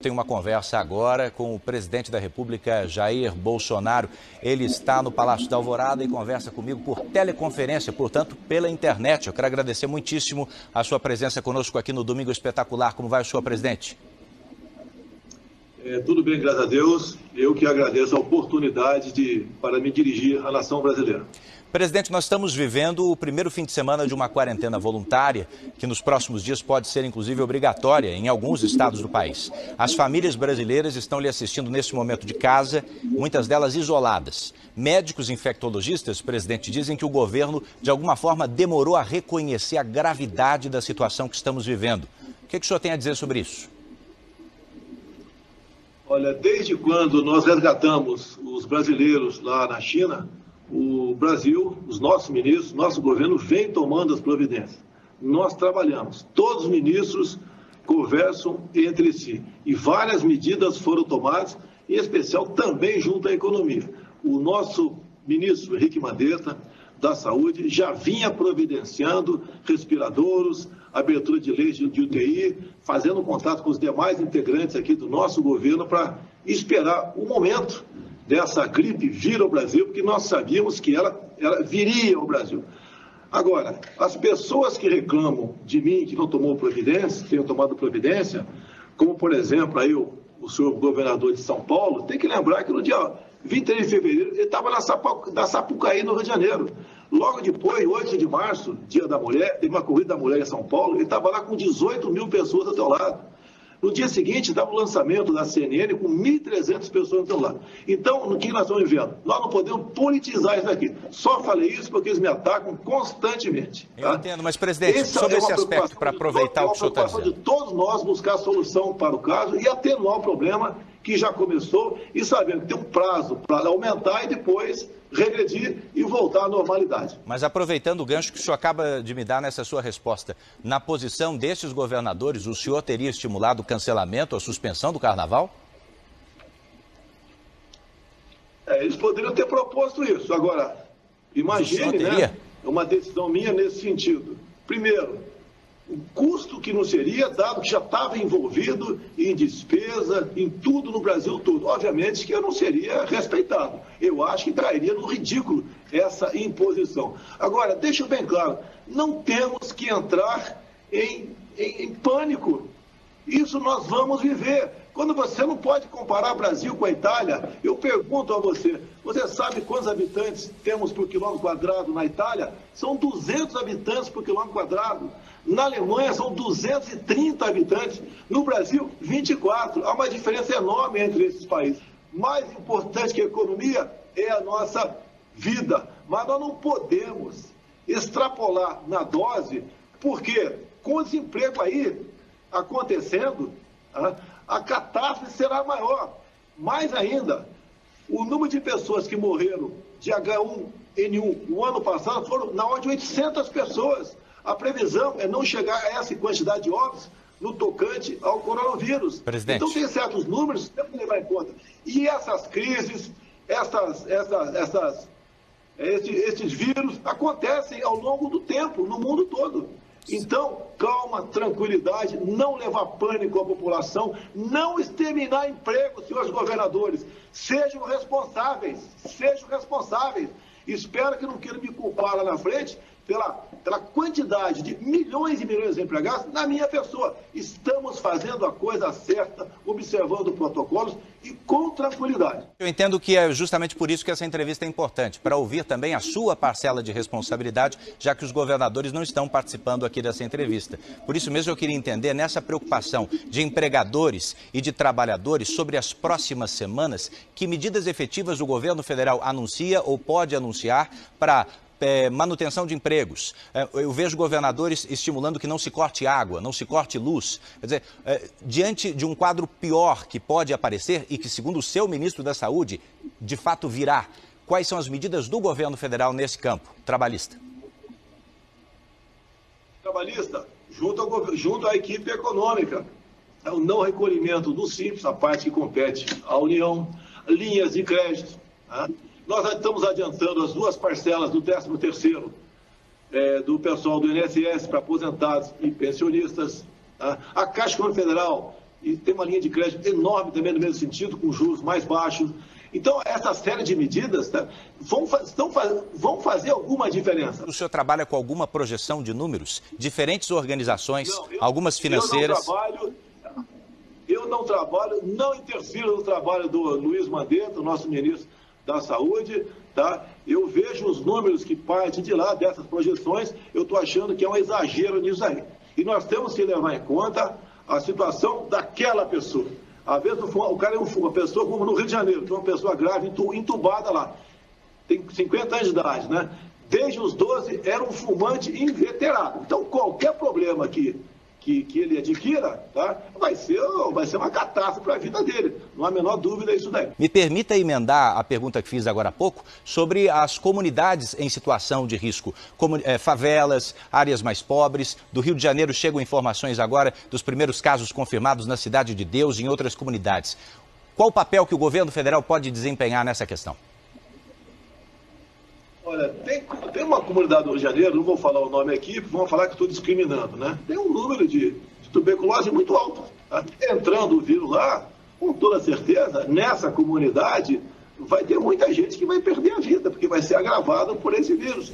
tenho uma conversa agora com o presidente da República, Jair Bolsonaro. Ele está no Palácio da Alvorada e conversa comigo por teleconferência, portanto, pela internet. Eu quero agradecer muitíssimo a sua presença conosco aqui no Domingo Espetacular. Como vai o senhor, presidente? Tudo bem, graças a Deus. Eu que agradeço a oportunidade para me dirigir à nação brasileira. Presidente, nós estamos vivendo o primeiro fim de semana de uma quarentena voluntária, que nos próximos dias pode ser inclusive obrigatória em alguns estados do país. As famílias brasileiras estão lhe assistindo nesse momento de casa, muitas delas isoladas. Médicos infectologistas, presidente, dizem que o governo, de alguma forma, demorou a reconhecer a gravidade da situação que estamos vivendo. O que o senhor tem a dizer sobre isso? Olha, desde quando nós resgatamos os brasileiros lá na China, o Brasil, os nossos ministros, nosso governo vem tomando as providências. Nós trabalhamos, todos os ministros conversam entre si e várias medidas foram tomadas, em especial também junto à economia. O nosso ministro Henrique Mandetta, da Saúde, já vinha providenciando respiradores, abertura de leis de UTI, fazendo contato com os demais integrantes aqui do nosso governo para esperar o momento dessa gripe vir ao Brasil, porque nós sabíamos que ela viria ao Brasil. Agora, as pessoas que reclamam de mim, que não tomou providência, tenham tomado providência, como, por exemplo, aí o senhor governador de São Paulo, tem que lembrar que no dia 23 de fevereiro ele estava na Sapucaí, no Rio de Janeiro. Logo depois, 8 de março, dia da mulher, teve uma corrida da mulher em São Paulo, ele estava lá com 18 mil pessoas ao seu lado. No dia seguinte, dava o lançamento da CNN com 1.300 pessoas do seu lado. Então, o que nós estamos vivendo? Nós não podemos politizar isso daqui. Só falei isso porque eles me atacam constantemente. Tá? Eu entendo, mas, presidente, sobre esse aspecto, para aproveitar o que o senhor está dizendo. É uma preocupação de todos nós buscar solução para o caso e atenuar o problema que já começou e sabendo que tem um prazo para aumentar e depois regredir e voltar à normalidade. Mas aproveitando o gancho que o senhor acaba de me dar nessa sua resposta, na posição desses governadores, o senhor teria estimulado o cancelamento ou a suspensão do carnaval? Eles poderiam ter proposto isso. Agora, imagine, né, uma decisão minha nesse sentido. Primeiro, o custo que não seria, dado que já estava envolvido em despesa, em tudo no Brasil todo. Obviamente que eu não seria respeitado. Eu acho que trairia no ridículo essa imposição. Agora, deixa bem claro, não temos que entrar em pânico. Isso nós vamos viver. Quando você não pode comparar Brasil com a Itália, eu pergunto a você, você sabe quantos habitantes temos por quilômetro quadrado na Itália? São 200 habitantes por quilômetro quadrado. Na Alemanha são 230 habitantes. No Brasil, 24. Há uma diferença enorme entre esses países. Mais importante que a economia é a nossa vida. Mas nós não podemos extrapolar na dose, porque com o desemprego aí acontecendo, a catástrofe será maior. Mais ainda, o número de pessoas que morreram de H1N1 no ano passado foram na ordem de 800 pessoas. A previsão é não chegar a essa quantidade de óbitos no tocante ao coronavírus. Presidente. Então tem certos números que temos que levar em conta. E essas crises, esses vírus acontecem ao longo do tempo, no mundo todo. Então, calma, tranquilidade, não levar pânico à população, não exterminar emprego, senhores governadores. Sejam responsáveis, sejam responsáveis. Espero que não queiram me culpar lá na frente pela quantidade de milhões e milhões de empregados na minha pessoa. Estamos fazendo a coisa certa, observando protocolos e com tranquilidade. Eu entendo que é justamente por isso que essa entrevista é importante, para ouvir também a sua parcela de responsabilidade, já que os governadores não estão participando aqui dessa entrevista. Por isso mesmo eu queria entender, nessa preocupação de empregadores e de trabalhadores sobre as próximas semanas, que medidas efetivas o governo federal anuncia ou pode anunciar para manutenção de empregos. Eu vejo governadores estimulando que não se corte água, não se corte luz. Quer dizer, diante de um quadro pior que pode aparecer e que, segundo o seu ministro da Saúde, de fato virá, quais são as medidas do governo federal nesse campo trabalhista? Trabalhista, junto à equipe econômica, o não recolhimento do Simples, a parte que compete à União, linhas de crédito, Nós estamos adiantando as 2 parcelas do 13º do pessoal do INSS para aposentados e pensionistas. A Caixa Econômica Federal e tem uma linha de crédito enorme também no mesmo sentido, com juros mais baixos. Então, essa série de medidas vão fazer alguma diferença. O senhor trabalha com alguma projeção de números? Diferentes organizações, algumas financeiras... Eu não trabalho, não interfiro no trabalho do Luiz Mandetta, nosso ministro da Saúde, tá? Eu vejo os números que partem de lá, dessas projeções, eu estou achando que é um exagero nisso aí. E nós temos que levar em conta a situação daquela pessoa. Às vezes o cara é uma pessoa, como no Rio de Janeiro, tem uma pessoa grave entubada lá, tem 50 anos de idade, né? Desde os 12 era um fumante inveterado. Então qualquer problema que ele adquira, tá, vai ser uma catástrofe para a vida dele. Não há a menor dúvida isso daí. Me permita emendar a pergunta que fiz agora há pouco sobre as comunidades em situação de risco, como favelas, áreas mais pobres. Do Rio de Janeiro chegam informações agora dos primeiros casos confirmados na Cidade de Deus e em outras comunidades. Qual o papel que o governo federal pode desempenhar nessa questão? Olha, tem uma comunidade do Rio de Janeiro, não vou falar o nome aqui, vão falar que estou discriminando, né? Tem um número de tuberculose muito alto. Tá? Entrando o vírus lá, com toda certeza, nessa comunidade, vai ter muita gente que vai perder a vida, porque vai ser agravada por esse vírus.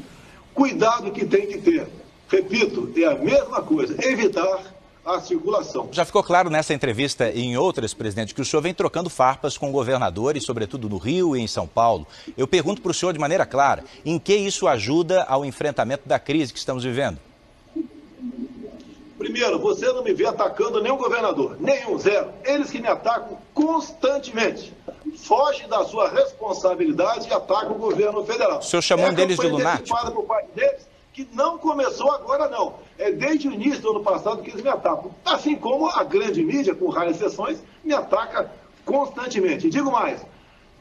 Cuidado que tem que ter. Repito, é a mesma coisa, evitar a circulação. Já ficou claro nessa entrevista e em outras, presidente, que o senhor vem trocando farpas com governadores, sobretudo no Rio e em São Paulo. Eu pergunto para o senhor de maneira clara, em que isso ajuda ao enfrentamento da crise que estamos vivendo? Primeiro, você não me vê atacando nenhum governador, nenhum, zero. Eles que me atacam constantemente. Foge da sua responsabilidade e ataca o governo federal. O senhor chamou um deles de lunático? Por parte deles, que não começou agora, não. É desde o início do ano passado que eles me atacam. Assim como a grande mídia, com raras exceções, me ataca constantemente. E digo mais,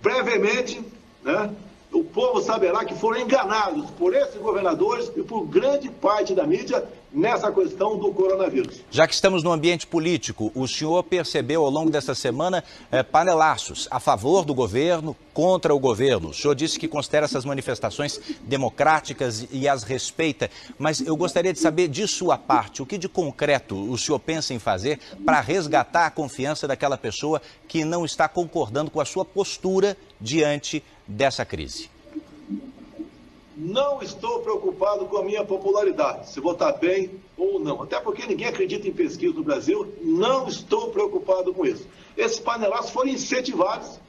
brevemente, né, o povo saberá que foram enganados por esses governadores e por grande parte da mídia nessa questão do coronavírus. Já que estamos no ambiente político, o senhor percebeu ao longo dessa semana panelaços a favor do governo, contra o governo. O senhor disse que considera essas manifestações democráticas e as respeita, mas eu gostaria de saber de sua parte, o que de concreto o senhor pensa em fazer para resgatar a confiança daquela pessoa que não está concordando com a sua postura diante dessa crise? Não estou preocupado com a minha popularidade, se vou estar bem ou não. Até porque ninguém acredita em pesquisa no Brasil, não estou preocupado com isso. Esses panelaços foram incentivados,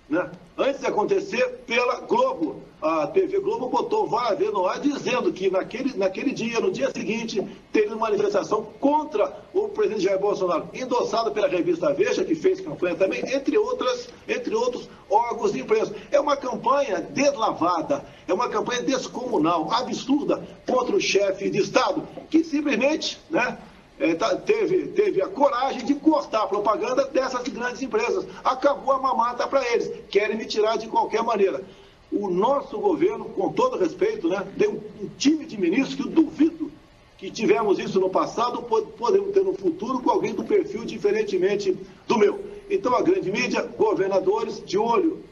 né, antes de acontecer, pela Globo. A TV Globo botou várias vezes no ar dizendo que naquele dia, no dia seguinte, teria uma manifestação contra o presidente Jair Bolsonaro, endossada pela revista Veja, que fez campanha também, entre outros órgãos de imprensa. É uma campanha deslavada, é uma campanha descomunal, absurda, contra o chefe de Estado, que simplesmente, né, teve a coragem de cortar a propaganda dessas grandes empresas. Acabou a mamata para eles, querem me tirar de qualquer maneira. O nosso governo, com todo respeito, né, tem um time de ministros que eu duvido que tivemos isso no passado, podemos ter no futuro com alguém do perfil diferentemente do meu. Então a grande mídia, governadores, de olho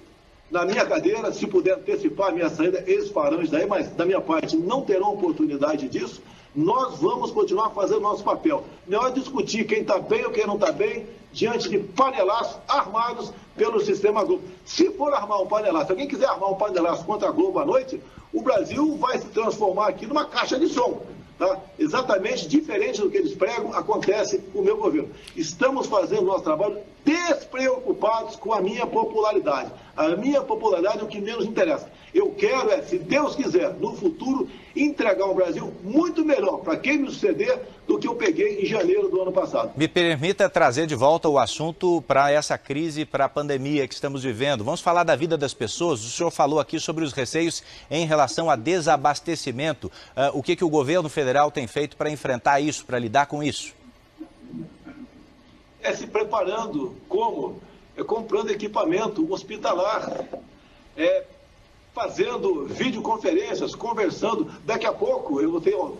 na minha cadeira, se puder antecipar a minha saída, eles farão isso daí, mas da minha parte não terão oportunidade disso. Nós vamos continuar fazendo nosso papel. Não é discutir quem está bem ou quem não está bem diante de panelaços armados pelo sistema Globo. Se for armar um panelaço, se alguém quiser armar um panelaço contra a Globo à noite, o Brasil vai se transformar aqui numa caixa de som. Tá? Exatamente diferente do que eles pregam, acontece com o meu governo. Estamos fazendo nosso trabalho despreocupados com a minha popularidade. A minha popularidade é o que menos interessa. Eu quero, se Deus quiser, no futuro, entregar um Brasil muito melhor para quem me suceder do que eu peguei em janeiro do ano passado. Me permita trazer de volta o assunto para essa crise, para a pandemia que estamos vivendo. Vamos falar da vida das pessoas. O senhor falou aqui sobre os receios em relação a desabastecimento. O que o governo federal tem feito para enfrentar isso, para lidar com isso? Se preparando como? Comprando equipamento hospitalar, fazendo videoconferências, conversando. Daqui a pouco eu tenho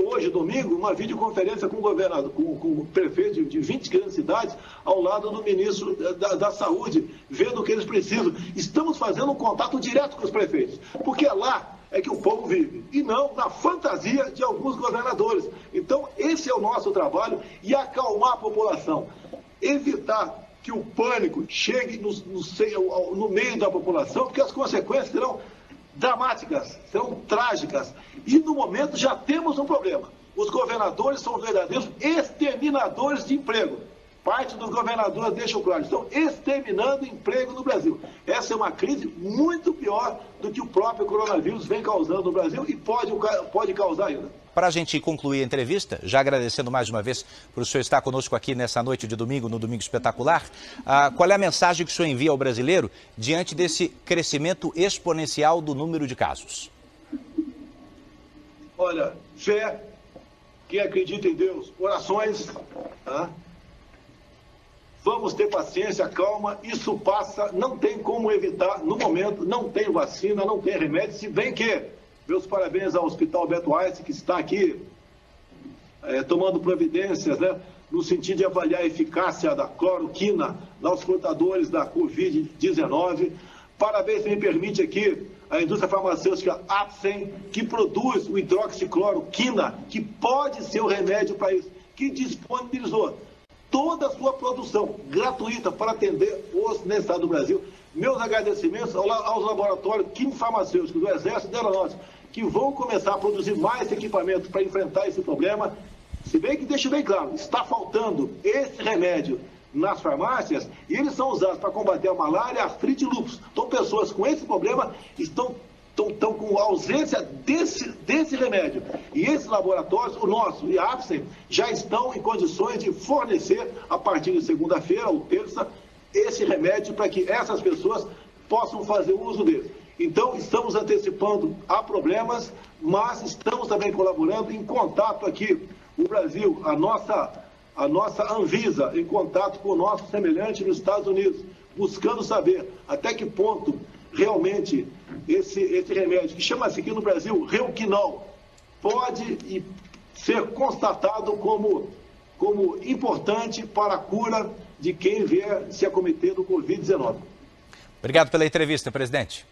hoje, domingo, uma videoconferência com o governador, com o prefeito de 20 grandes cidades, ao lado do ministro da Saúde, vendo o que eles precisam. Estamos fazendo um contato direto com os prefeitos, porque é lá é que o povo vive, e não na fantasia de alguns governadores. Então, esse é o nosso trabalho, e acalmar a população, evitar que o pânico chegue no meio da população, porque as consequências serão dramáticas, serão trágicas. E no momento já temos um problema. Os governadores são verdadeiros exterminadores de emprego. Parte dos governadores deixam claro, estão exterminando emprego no Brasil. Essa é uma crise muito pior do que o próprio coronavírus vem causando no Brasil e pode causar ainda. Para a gente concluir a entrevista, já agradecendo mais uma vez por o senhor estar conosco aqui nessa noite de domingo, no Domingo Espetacular, qual é a mensagem que o senhor envia ao brasileiro diante desse crescimento exponencial do número de casos? Olha, fé, quem acredita em Deus, orações, tá? Vamos ter paciência, calma, isso passa, não tem como evitar, no momento, não tem vacina, não tem remédio, se bem que, meus parabéns ao Hospital Beto Einstein, que está aqui tomando providências, né, no sentido de avaliar a eficácia da cloroquina nos portadores da Covid-19. Parabéns, se me permite aqui, a indústria farmacêutica Apsen, que produz o hidroxicloroquina, que pode ser o remédio para isso, que disponibilizou toda a sua produção gratuita para atender os necessidades do Brasil. Meus agradecimentos aos laboratórios químico-farmacêuticos do Exército e da Aeronáutica, que vão começar a produzir mais equipamento para enfrentar esse problema. Se bem que, deixe bem claro, está faltando esse remédio nas farmácias e eles são usados para combater a malária, a artrite e lúpus. Então, pessoas com esse problema estão com ausência desse remédio. E esses laboratórios, o nosso e a Apsen, já estão em condições de fornecer, a partir de segunda-feira ou terça, esse remédio para que essas pessoas possam fazer uso dele. Então, estamos antecipando a problemas, mas estamos também colaborando em contato aqui, o Brasil, a nossa Anvisa, em contato com o nosso semelhante nos Estados Unidos, buscando saber até que ponto realmente esse remédio, que chama-se aqui no Brasil Reuquinol, pode ser constatado como importante para a cura de quem vier se acometer do Covid-19. Obrigado pela entrevista, presidente.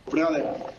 Obrigado.